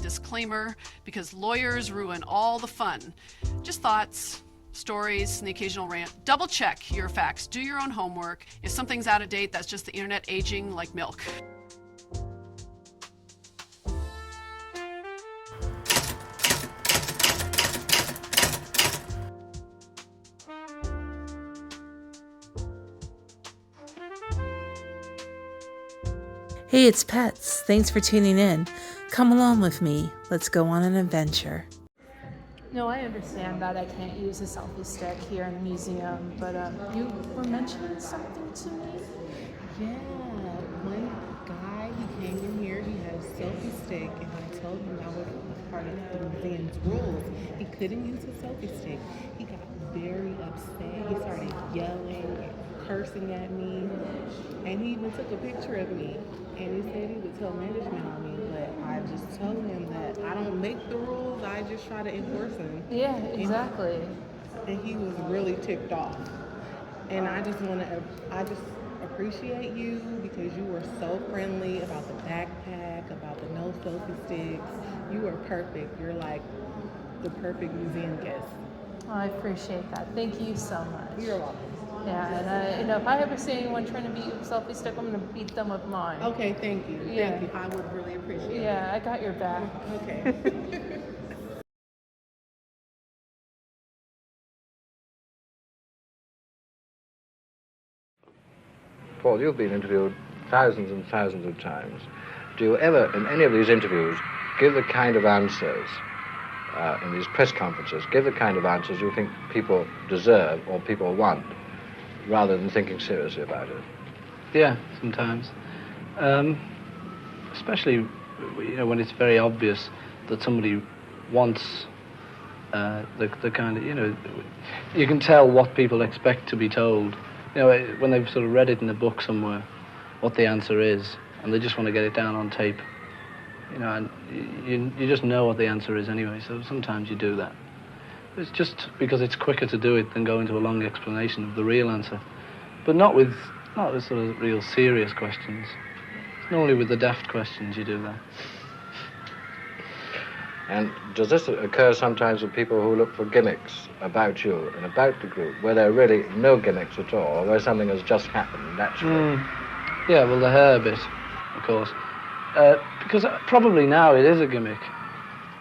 disclaimer because lawyers ruin all the fun. Just thoughts, stories, and the occasional rant. Double check your facts. Do your own homework. If something's out of date, that's just the internet aging like milk. Hey, it's Pets. Thanks for tuning in. Come along with me. Let's go on an adventure. No, I understand that I can't use a selfie stick here in the museum, but you were mentioning something to me? Yeah, one guy, he came in here, he had a selfie stick, and I told him that was part of the museum's rules. He couldn't use a selfie stick. He got very upset. He started yelling and cursing at me, and he even took a picture of me. And he said he would tell management on me, but I just told him that I don't make the rules, I just try to enforce them. Yeah, exactly. And he was really ticked off. And I just appreciate you because you were so friendly about the backpack, about the no selfie sticks. You were perfect. You're like the perfect museum guest. Oh, I appreciate that. Thank you so much. You're welcome. Yeah, and if I ever see anyone trying to beat you with a selfie stick, I'm going to beat them with mine. Okay, thank you. Yeah. Thank you. I would really appreciate it. Yeah, I got your back. Okay. Paul, you've been interviewed thousands and thousands of times. Do you ever, in any of these interviews, give the kind of answers, in these press conferences, give the kind of answers you think people deserve or people want, rather than thinking seriously about it? Yeah, sometimes. Especially, when it's very obvious that somebody wants the kind of, you can tell what people expect to be told. When they've sort of read it in a book somewhere, what the answer is, and they just want to get it down on tape. And you just know what the answer is anyway, so sometimes you do that. It's just because it's quicker to do it than go into a long explanation of the real answer. But not with sort of real serious questions. It's normally with the daft questions you do that. And does this occur sometimes with people who look for gimmicks about you and about the group, where there are really no gimmicks at all, or where something has just happened naturally? Yeah, well, the hair bit, of course. Because probably now it is a gimmick.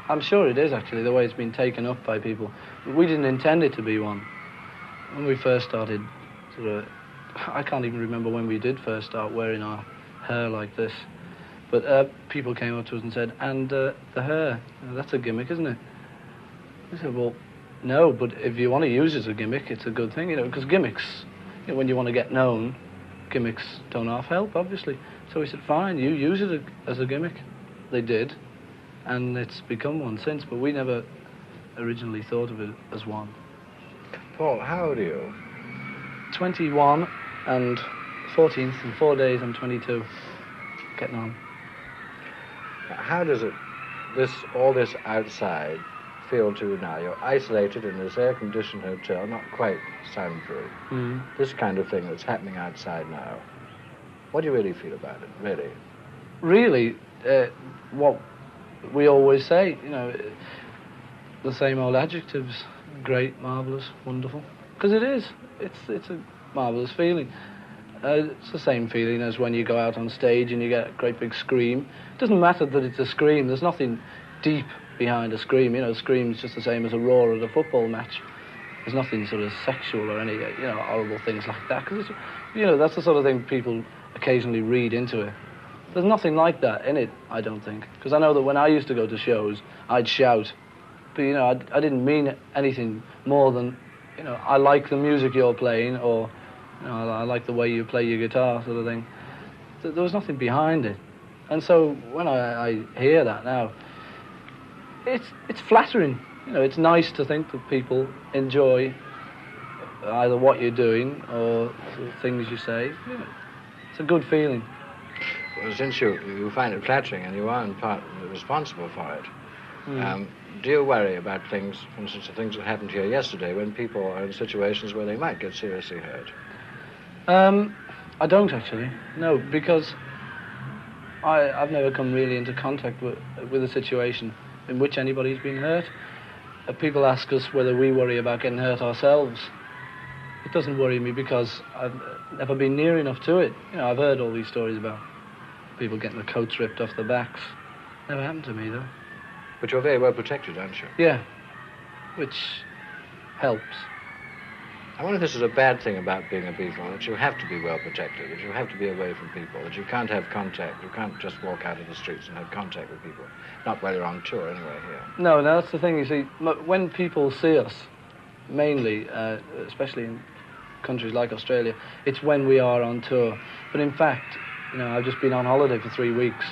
I'm sure it is, actually, the way it's been taken up by people. But we didn't intend it to be one. When we first started, I can't even remember when we did first start wearing our hair like this. But people came up to us and said, and the hair, that's a gimmick, isn't it? We said, well, no, but if you want to use it as a gimmick, it's a good thing, because gimmicks, when you want to get known, gimmicks don't half help, obviously. So we said, fine, you use it as a gimmick. They did, and it's become one since, but we never originally thought of it as one. Paul, how old are you? 21 and 14th, in 4 days I'm 22, getting on. How does all this outside feel to you now? You're isolated in this air-conditioned hotel, not quite soundproof. This kind of thing that's happening outside now. What do you really feel about it, really? Really, what we always say, the same old adjectives: great, marvellous, wonderful. Because it is. It's a marvellous feeling. It's the same feeling as when you go out on stage and you get a great big scream. It doesn't matter that it's a scream. There's nothing deep behind a scream. A scream's just the same as a roar at a football match. There's nothing sort of sexual or any, horrible things like that. Because, that's the sort of thing people occasionally read into it. There's nothing like that in it, I don't think. Because I know that when I used to go to shows, I'd shout. But, I didn't mean anything more than, I like the music you're playing, or, I like the way you play your guitar, sort of thing. There was nothing behind it. And so when I hear that now, it's flattering. It's nice to think that people enjoy either what you're doing or the things you say. It's a good feeling. Well, since you find it flattering and you are in part responsible for it, do you worry about things, for instance, the things that happened here yesterday, when people are in situations where they might get seriously hurt? I don't actually, no, because I've never come really into contact with a situation in which anybody's been hurt. People ask us whether we worry about getting hurt ourselves. It doesn't worry me because I've never been near enough to it. You know, I've heard all these stories about people getting their coats ripped off their backs. Never happened to me, though. But you're very well protected, aren't you? Yeah, which helps. I wonder if this is a bad thing about being a Beatle, that you have to be well protected, that you have to be away from people, that you can't have contact, you can't just walk out of the streets and have contact with people. Not while you're on tour, anyway, here. No, that's the thing, you see. When people see us, mainly, especially in countries like Australia, it's when we are on tour. But in fact, you know, I've just been on holiday for 3 weeks,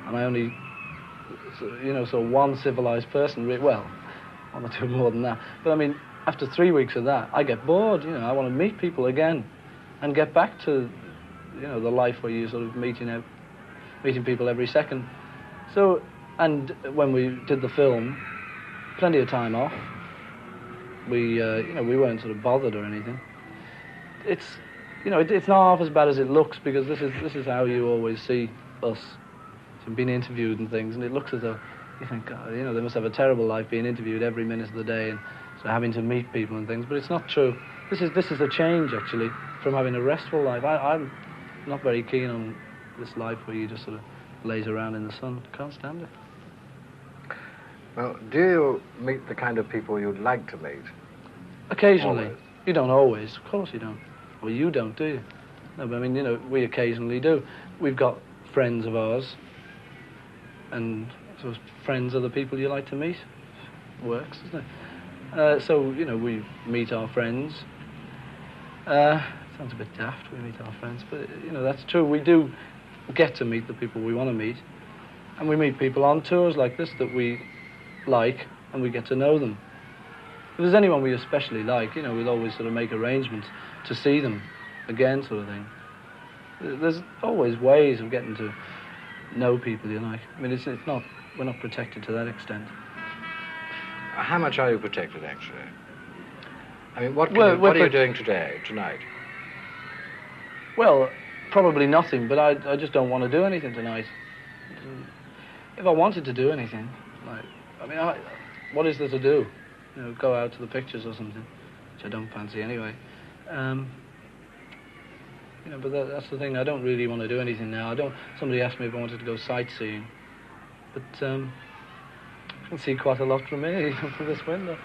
and I only, you know, saw one civilized person, well, one or two more than that. But I mean, after 3 weeks of that, I get bored, you know, I want to meet people again and get back to, you know, the life where you sort of meeting people every second. So, and when we did the film, plenty of time off. We, you know, we weren't sort of bothered or anything. It's, you know, it's not half as bad as it looks, because this is how you always see us, being interviewed and things, and it looks as though you think, God, you know, they must have a terrible life being interviewed every minute of the day and so having to meet people and things, but it's not true. This is a change, actually, from having a restful life. I'm not very keen on this life where you just sort of laze around in the sun. Can't stand it. Well, do you meet the kind of people you'd like to meet? Occasionally. Always. You don't always. Of course you don't. Well, you don't, do you? No, but I mean, you know, we occasionally do. We've got friends of ours, and so friends are the people you like to meet. Works, doesn't it? So, you know, we meet our friends. Sounds a bit daft, we meet our friends, but, you know, that's true. We do get to meet the people we want to meet, and we meet people on tours like this that we like, and we get to know them. If there's anyone we especially like, you know, we'll always sort of make arrangements to see them again, sort of thing. There's always ways of getting to know people you like. I mean, it's not, we're not protected to that extent. How much are you protected, actually? I mean, what are you doing tonight? Well, probably nothing, but I just don't want to do anything tonight. If I wanted to do anything, like, I mean, what is there to do? You know, go out to the pictures or something, which I don't fancy anyway. You know, but that's the thing, I don't really want to do anything now. Somebody asked me if I wanted to go sightseeing, but I can see quite a lot from me, from this window.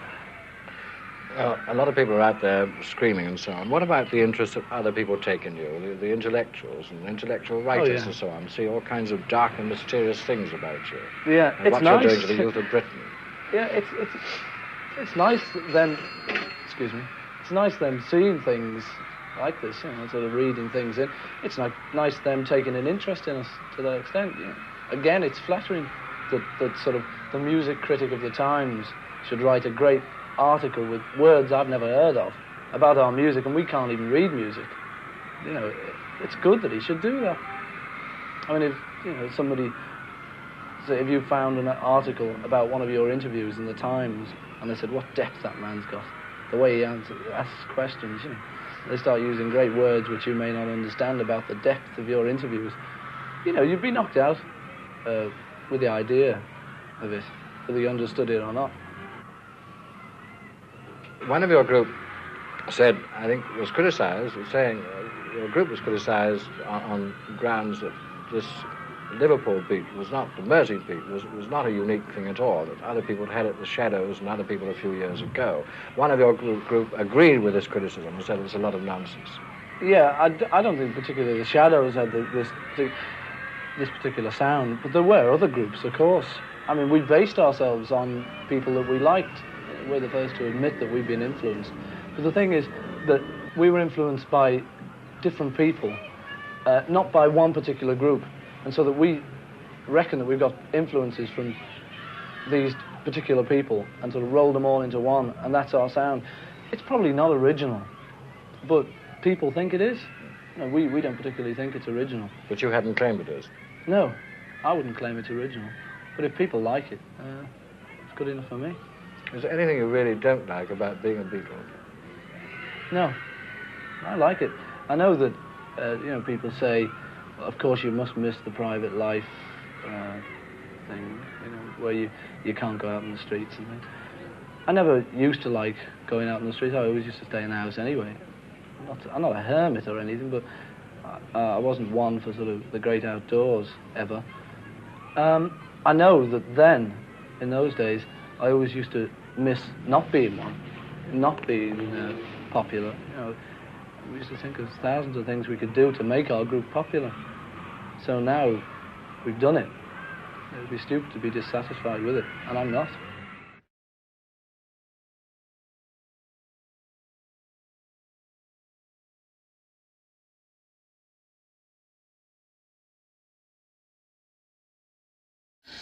Well, a lot of people are out there screaming and so on. What about the interest that other people take in you, the intellectuals and intellectual writers and so on? See all kinds of dark and mysterious things about you. Yeah, and it's what nice. you're doing to the youth of Britain. Yeah, it's nice them. Excuse me. It's nice them seeing things like this, you know, sort of reading things in. It's like nice them taking an interest in us to that extent. You know. Again, it's flattering that sort of the music critic of the Times should write a great article with words I've never heard of about our music, and we can't even read music. You know, it's good that he should do that. I mean, if, you know, somebody, say, if you found an article about one of your interviews in the Times, and they said, what depth that man's got, the way he asks questions, you know, they start using great words which you may not understand about the depth of your interviews, you know, you'd be knocked out with the idea of it, whether you understood it or not. One of your group said, I think, was criticised, saying your group was criticised on grounds that this Liverpool beat was not, the Mersey beat was not a unique thing at all, that other people had it, the Shadows and other people a few years ago. One of your group agreed with this criticism and said it was a lot of nonsense. Yeah, I don't think particularly the Shadows had this particular sound, but there were other groups, of course. I mean, we based ourselves on people that we liked. We're the first to admit that we've been influenced. But the thing is that we were influenced by different people, not by one particular group. And so that we reckon that we've got influences from these particular people and sort of rolled them all into one, and that's our sound. It's probably not original, but people think it is. No, we don't particularly think it's original. But you hadn't claimed it is? No, I wouldn't claim it's original. But if people like it, it's good enough for me. Is there anything you really don't like about being a Beatle? No, I like it. I know that, you know, people say, of course, you must miss the private life thing, you know, where you can't go out in the streets and things. I never used to like going out in the streets. I always used to stay in the house anyway. I'm not a hermit or anything, but I wasn't one for sort of the great outdoors ever. I know that then, in those days, I always used to miss not being one, not being popular. You know, we used to think of thousands of things we could do to make our group popular. So now we've done it. It would be stupid to be dissatisfied with it, and I'm not.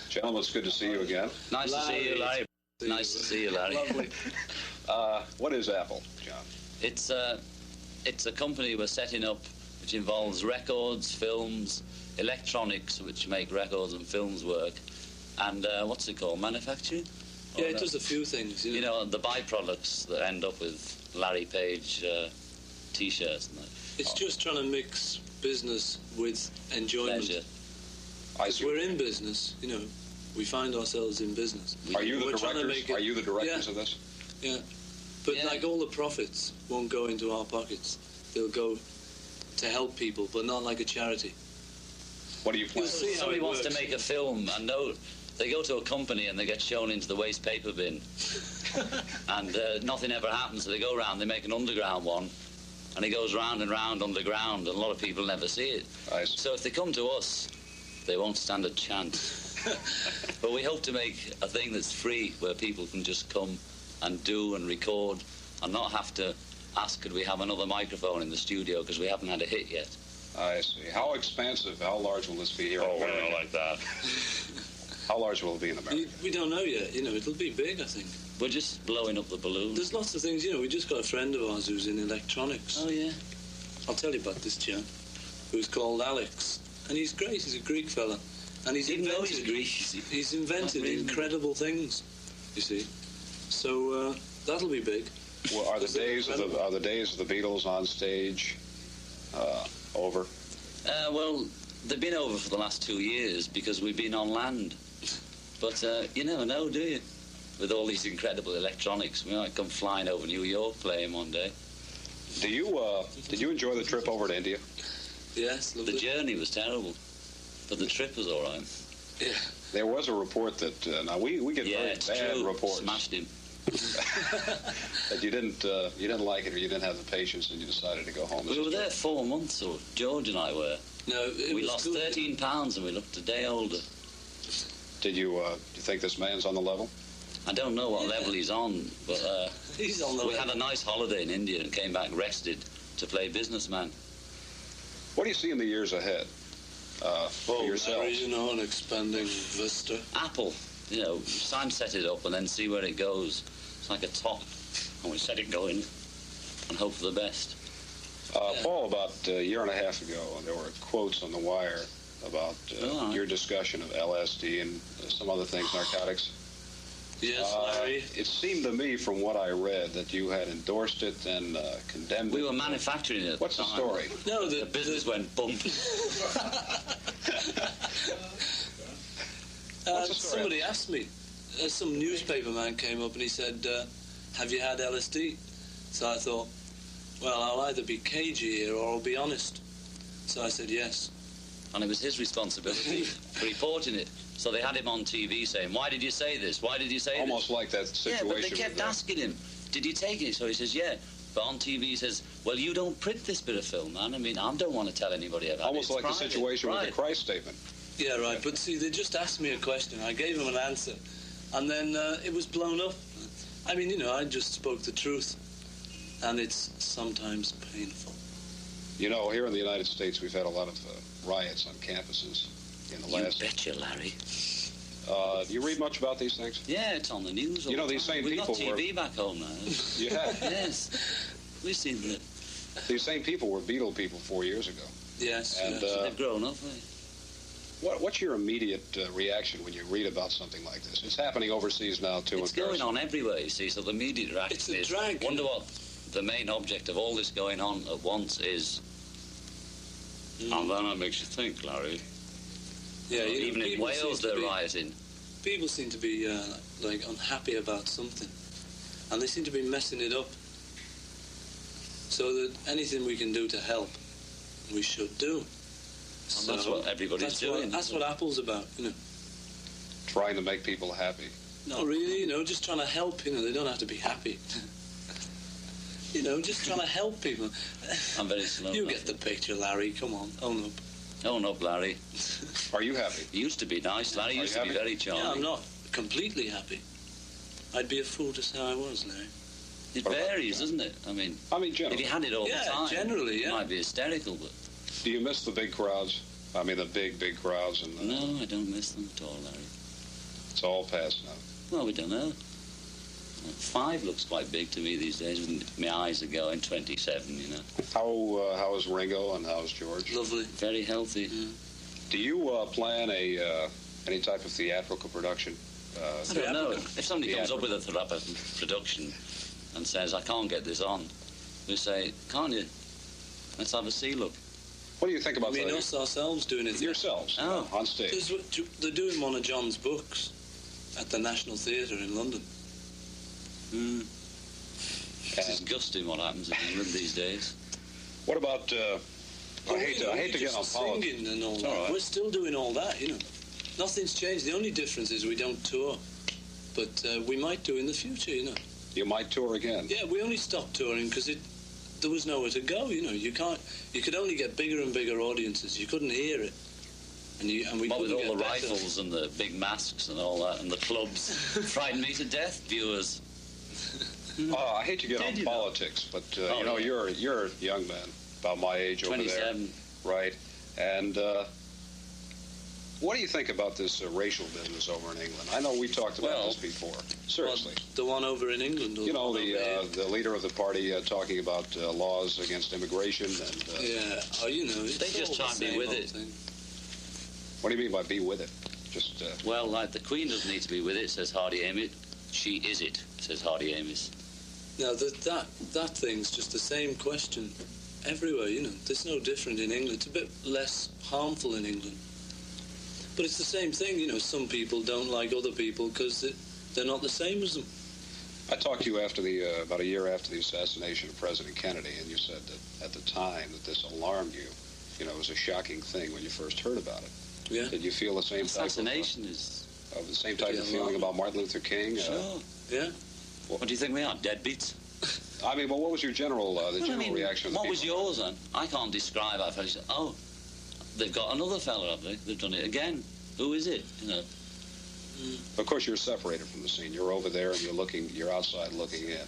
Gentlemen, it's good to see you again. Nice to see you, Larry. Nice to see you, Larry. Lovely. What is Apple, John? It's a company we're setting up which involves records, films, electronics, which make records and films work, and what's it called, manufacturing? Yeah, it does a few things. You know, the byproducts that end up with Larry Page T-shirts and that. It's just trying to mix business with enjoyment. Pleasure. Because we're in business, you know, we find ourselves in business. Are you the We're trying to directors? make it- Are you the directors Yeah. of this? Yeah, but Yeah. like all the profits won't go into our pockets. They'll go to help people, but not like a charity. What do you plan? You'll see how Somebody it wants to works. make a film, and no, they go to a company and they get shown into the waste paper bin, and nothing ever happens. So they go around, they make an underground one, and it goes round and round underground, and a lot of people never see it. I see. So if they come to us, they won't stand a chance. But we hope to make a thing that's free, where people can just come and do and record and not have to ask, could we have another microphone in the studio, because we haven't had a hit yet. I see. How expansive, how large will this be here in America? like that. How large will it be in America? We don't know yet, you know, it'll be big, I think. We're just blowing up the balloon. There's lots of things, you know, we just got a friend of ours who's in electronics. Oh, yeah. I'll tell you about this chap, who's called Alex. And he's great, he's a Greek fella. And he's Even though invented, he's Greek, he's invented Not really. incredible things, you see. So that'll be big. Well, are the days of the Beatles on stage over? Well, they've been over for the last 2 years because we've been on land. But you never know, do you? With all these incredible electronics, we might come flying over New York playing one day. Did you enjoy the trip over to India? Yes, lovely. The journey was terrible, but the trip was all right. Yeah. There was a report that now we get Yeah, very it's bad true. reports Smashed him. that you didn't like it, or you didn't have the patience and you decided to go home. We were there 4 months, or George and I were. No, it We was lost good. 13 pounds and we looked a day older. Do you think this man's on the level? I don't know what level he's on, but He's on the we way. had a nice holiday in India and came back rested to play businessman. What do you see in the years ahead for yourself? You know, an expanding vista. Apple, you know, try and set it up and then see where it goes. It's like a top, and we set it going and hope for the best. Paul, about a year and a half ago, there were quotes on the wire about your discussion of LSD and some other things, narcotics. Yes, Larry. It seemed to me, from what I read, that you had endorsed it and condemned it. We were manufacturing it at What's the the time. story? No, The business went bump. What's the story? somebody asked me, some newspaper man came up and he said, have you had LSD? So I thought, well, I'll either be cagey here or I'll be honest. So I said yes. And it was his responsibility for reporting it. So they had him on TV saying, why did you say this? Why did you say Almost this? like that Yeah, situation. but they kept with, asking him, did you take it? So he says, yeah. But on TV he says, well, you don't print this bit of film, man. I mean, I don't want to tell anybody about almost it. like It's the private. situation with the Right. Christ statement. Yeah, right. But see, they just asked me a question. I gave them an answer. And then it was blown up. I mean, you know, I just spoke the truth. And it's sometimes painful. You know, here in the United States, we've had a lot of riots on campuses in the You last... betcha, Larry. Do you read much about these things? Yeah, it's on the news. You know, all the these time. same We've people got TV back home now. You have. Yes. We've seen that. These same people were Beatle people 4 years ago. Yes, And yes. They've grown up. what's your immediate reaction when you read about something like this? It's happening overseas now, too. It's going on everywhere, you see, so the immediate reaction It's a is, drag. wonder what the main object of all this going on at once is. And then that makes you think, Larry. Yeah, you know, Even in people Wales, seem to they're be- rioting. People seem to be like unhappy about something, and they seem to be messing it up. So that anything we can do to help, we should do. And that's what everybody's doing. That's what Apple's about, you know. Trying to make people happy. Not really, you know, just trying to help. You know, they don't have to be happy. You know, just trying to help people. I'm very slow. You get the picture, Larry. Come on, own up. Own up, Larry. Are you happy? He used to be nice. Larry Are used you to be happy? very charming. Yeah, I'm not completely happy. I'd be a fool to say I was, Larry. It varies, doesn't it? I mean, generally. if you had it all the time, generally, yeah. it might be hysterical, but... Do you miss the big crowds? I mean, the big crowds. And No, I don't miss them at all, Larry. It's all past now. Well, we don't know. 5 looks quite big to me these days. My eyes are going 27, you know. How is Ringo and how's George? Lovely. Very healthy. Do you plan any type of theatrical production? I don't know. If somebody comes up with a production and says, I can't get this on, we say, can't you? Let's have a see look. What do you think about I mean, us ourselves doing it. Yourselves, on stage. They're doing one of John's books at the National Theatre in London. It's disgusting what happens in England these days. What about, I hate to get on politics. Singing and all It's that. all right. We're still doing all that, you know. Nothing's changed. The only difference is we don't tour. But we might do in the future, you know. You might tour again. Yeah, we only stopped touring because there was nowhere to go, you know. You could only get bigger and bigger audiences. You couldn't hear it. And we What with couldn't all the get better. rifles and the big masks and all that and the clubs frightened me to death, viewers. I hate to get on politics, but you know, you're a young man, about my age over 27. there, right? And what do you think about this racial business over in England? I know we talked about this before. Seriously, the one over in England. Or you know, the one over here? the leader of the party talking about laws against immigration and. Yeah, you know, it's They just all try the and be same with old it. thing. What do you mean by be with it? Just. Well, like the Queen doesn't need to be with it, says Hardy Amos. She is it, says Hardy Amos. Now, that thing's just the same question everywhere, you know. There's no different in England. It's a bit less harmful in England. But it's the same thing, you know. Some people don't like other people because they're not the same as them. I talked to you after about a year after the assassination of President Kennedy, and you said that at the time that this alarmed you. You know, it was a shocking thing when you first heard about it. Yeah. Did you feel the same Assassination is... of the same type of feeling about Martin Luther King? Sure. Yeah. What do you think we are, deadbeats? I mean, well, what was your general reaction? Of the what was people? yours then? I can't describe how I said, oh, they've got another fella, have they? They've done it again. Who is it? You know. Of course, you're separated from the scene. You're over there, and you're outside looking in.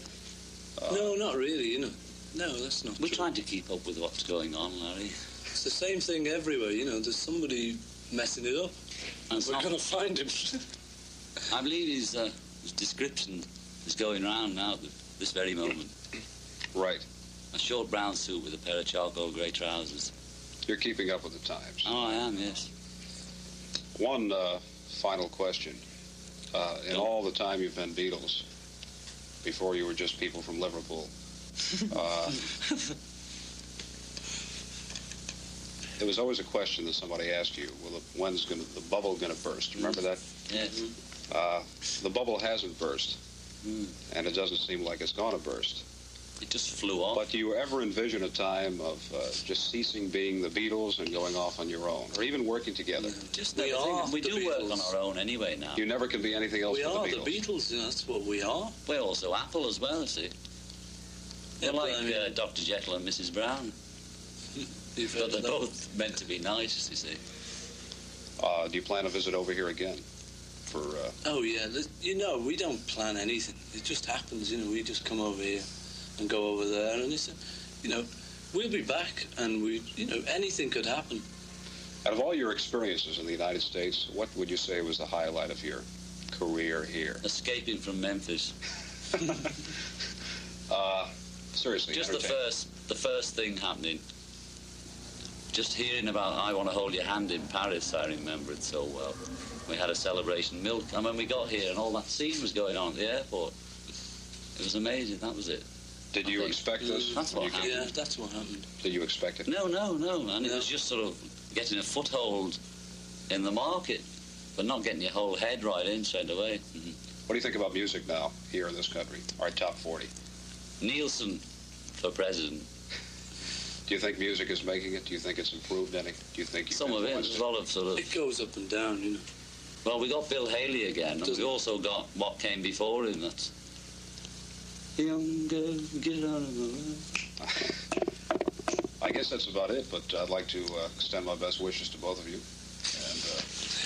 No, not really, you know. No, that's not We're true. trying to keep up with what's going on, Larry. It's the same thing everywhere, you know. There's somebody messing it up. And We're going to find him. I believe his description is going round now, this very moment. Right. A short brown suit with a pair of charcoal grey trousers. You're keeping up with the times. Oh, I am, yes. One final question. In all the time you've been Beatles, before you were just people from Liverpool, there was always a question that somebody asked you, well, when's the bubble going to burst? Remember that? Yes. The bubble hasn't burst, and it doesn't seem like it's going to burst. It just flew off. But do you ever envision a time of just ceasing being the Beatles and going off on your own, or even working together? Just We are we the do work Beatles. on our own anyway now. You never can be anything else We but are the the Beatles. Beatles, you know. That's what we are. We're also Apple as well, see. They're Yeah, but like I mean- Dr. Jekyll and Mrs. Brown. You've But heard they're that. both meant to be nice, you see. Do you plan to visit over here again? For Oh, yeah. You know, we don't plan anything. It just happens, you know. We just come over here and go over there. And it's, you know, we'll be back and anything could happen. out of all your experiences in the United States, what would you say was the highlight of your career here? Escaping from Memphis. Seriously, Just entertain. the first thing happening. Just hearing about I Want to Hold Your Hand in Paris, I remember it so well. We had a celebration milk, and when we got here and all that scene was going on at the airport, it was amazing, that was it. Did you expect this? That's what happened. Yeah, that's what happened. Did you expect it? No, and it was just sort of getting a foothold in the market, but not getting your whole head right in straight away. What do you think about music now here in this country? Our top 40. Nielsen for president. Do you think music is making it? Do you think it's improved any? Do you think Some of it, there's a lot of sort of... It goes up and down, you know. Well, we got Bill Haley again, and we also got what came before him. That's young girl, get out of the way. I guess that's about it, but I'd like to extend my best wishes to both of you. And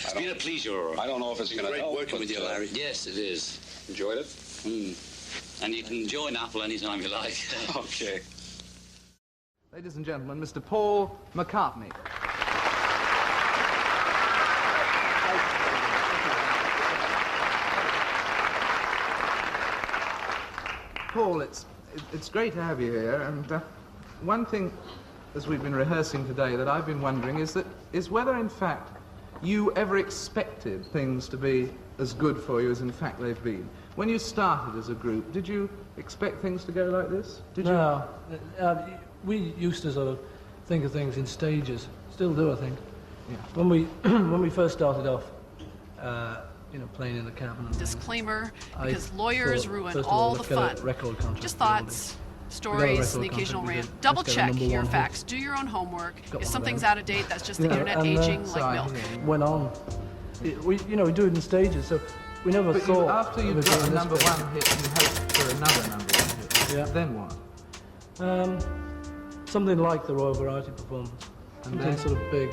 It's been a pleasure. I don't know if it's going to Great help, working with you, Larry. Yes, it is. Enjoyed it? And you can join Apple anytime you like. Okay. Ladies and gentlemen, Mr. Paul McCartney. Paul, it's great to have you here, and one thing, as we've been rehearsing today, that I've been wondering is whether, in fact, you ever expected things to be as good for you as, in fact, they've been. When you started as a group, did you expect things to go like this? Did No. We used to sort of think of things in stages. Still do, I think. Yeah. When we when we first started off, playing in the cabin. Disclaimer, I because lawyers thought, ruin first of all, all the let's get a fun. record contract Just for the thoughts, stories, and the occasional rant. Double check your facts. Do your own homework. If something's out of date, that's just the internet aging like milk. Went on. We do it in stages, so we never But thought. after you got a number one hit, you hoped for another number one hit. Yeah. Then what? Something like the Royal Variety Performance. And Something then? sort of big.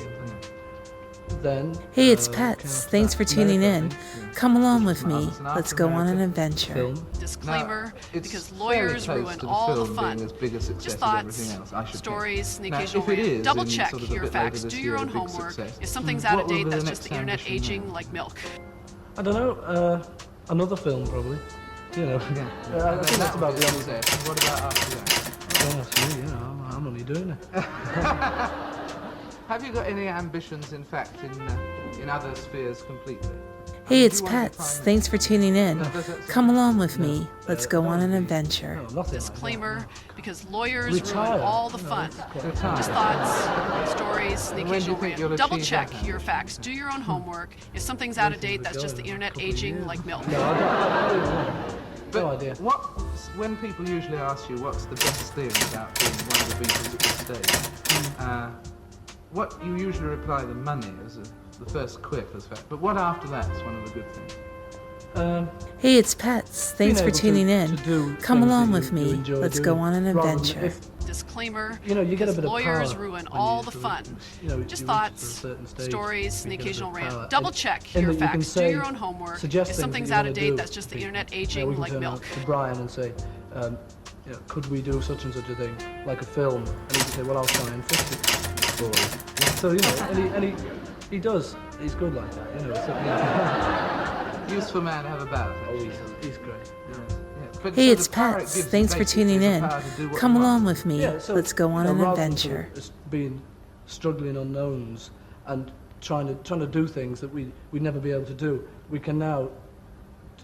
Then. Hey, it's Pets. Thanks for tuning in. Come along with me. Marvelous. And Let's after go on an America, adventure. Film. Disclaimer, Now, it's because fairly lawyers close ruin to the all the film fun. being as big a success Just as thoughts, everything else, I should stories, and think. the Now, occasional if it rant. is Double in check sort of a your bit facts. later Do this your year, own a big homework. success, If something's what out of will date, be the that's just the next internet ambition aging now? like milk. I don't know. Another film, probably. You know. I think that's about the only thing. What about after that? Honestly, I'm only doing it. Have you got any ambitions, in fact, in other spheres completely? Hey, Do it's you want to be Pets. Prime Thanks for tuning in. Minister? Does that sound- Come along with me. Let's go on an adventure. No, nothing Disclaimer, because lawyers Retire. ruin all the fun. Retire. Just thoughts, stories, and the And when do you occasional think you'll rant. Double achieve check that? your facts. Do your own homework. If something's out of date, that's just the internet aging like milk. No, I don't. But No idea. when people usually ask you what's the best thing about being one of the Beatles at this stage, what you usually reply, the money is the first quip, as fact. But what after that is one of the good things? Hey, it's Pets. Thanks for Being able tuning to in. do Come things along that with you me. enjoy Let's doing, go on an rather than adventure. Disclaimer, You get a because bit of lawyers power ruin when all you the sort fun. of, Just you reach thoughts, a certain stage, stories, and the you get a bit occasional of rant. power. Double And- check and your that you can facts. Do say- your own homework. suggest If things something's that you out of wanna date, do that's just the to internet people. aging We can like turn milk. out to Brian and say, could we do such and such a thing, like a film? And he can say, well, I'll try and fix it for you. So, and he does. He's good like that, So, Useful man to have about. Oh, he's great. But Hey, so it's the power it Pets. gives you Thanks for basically tuning is the in. power to do what Come you want. along with me. Yeah, so, Let's go on an rather than sort adventure. of just being struggling unknowns and trying to do things that we'd never be able to do, we can now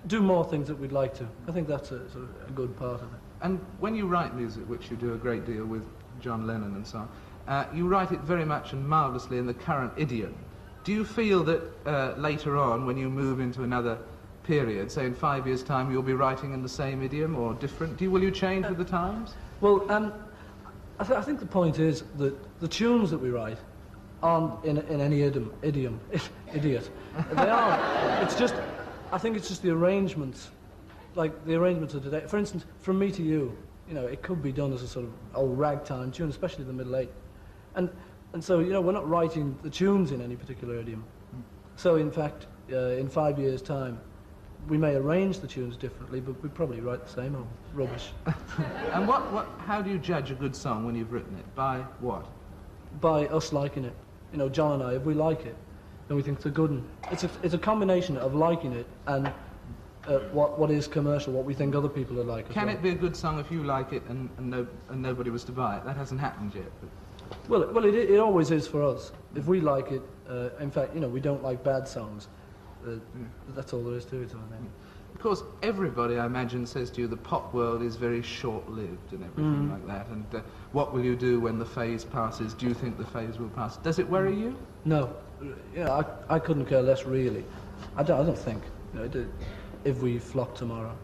do more things that we'd like to. I think that's a sort of a good part of it. And when you write music, which you do a great deal with John Lennon and so on, you write it very much and marvellously in the current idiom. Do you feel that later on, when you move into another period, say in 5 years' time, you'll be writing in the same idiom or different? Will you change with the times? Well, I think the point is that the tunes that we write aren't in any idiom. Idiot. They aren't. It's just, I think it's just the arrangements, like the arrangements of today. For instance, From Me to You, it could be done as a sort of old ragtime tune, especially the middle eight. And so, we're not writing the tunes in any particular idiom. So, in fact, in 5 years' time, we may arrange the tunes differently, but we probably write the same old rubbish. And how do you judge a good song when you've written it? By what? By us liking it. John and I, if we like it, then we think it's a good one. It's a combination of liking it and what is commercial, what we think other people are like. Can it be a good song if you like it and nobody was to buy it? That hasn't happened yet. But... Well, it always is for us. If we like it, in fact, we don't like bad songs. That's all there is to it, I think. course, everybody, I imagine, says to you the pop world is very short-lived and everything like that. And what will you do when the phase passes? Do you think the phase will pass? Does it worry you? No. Yeah, I couldn't care less, really. I don't think. You know, if we flock tomorrow.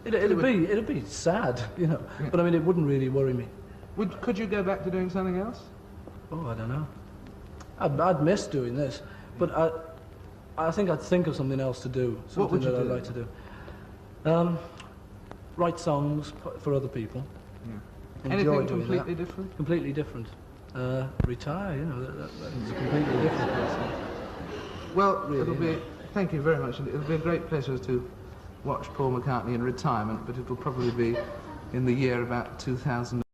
It'd be sad, you know. Yeah. But I mean, it wouldn't really worry me. Could you go back to doing something else? Oh, I don't know. I'd miss doing this, but I think I'd think of something else to do. Something that I'd like to do. Write songs for other people. Yeah. Anything completely different? Completely different. Retire, you know. That's a completely different person. Well, really, thank you very much. It'll be a great pleasure to watch Paul McCartney in retirement, but it'll probably be in the year about 2000.